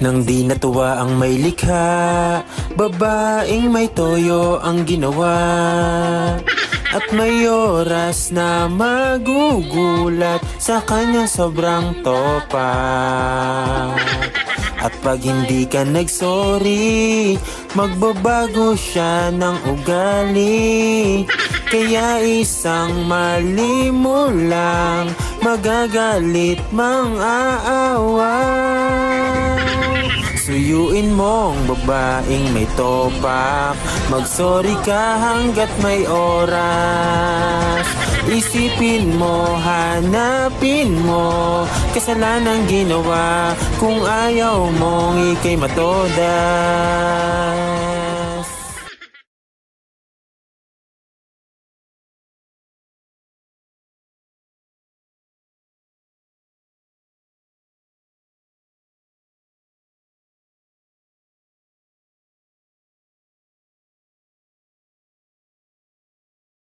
Nang di natuwa ang may likha, babaeng may toyo ang ginawa. At may oras na magugulat sa kanya sobrang topa. At pag hindi ka nagsorry, magbabago siya ng ugali. Kaya isang mali mo lang, magagalit mang aawa. Suyuin mong babaeng may topak, magsorry ka hanggat may oras. Isipin mo, hanapin mo, kasalanang ginawa kung ayaw mong ikay matoda.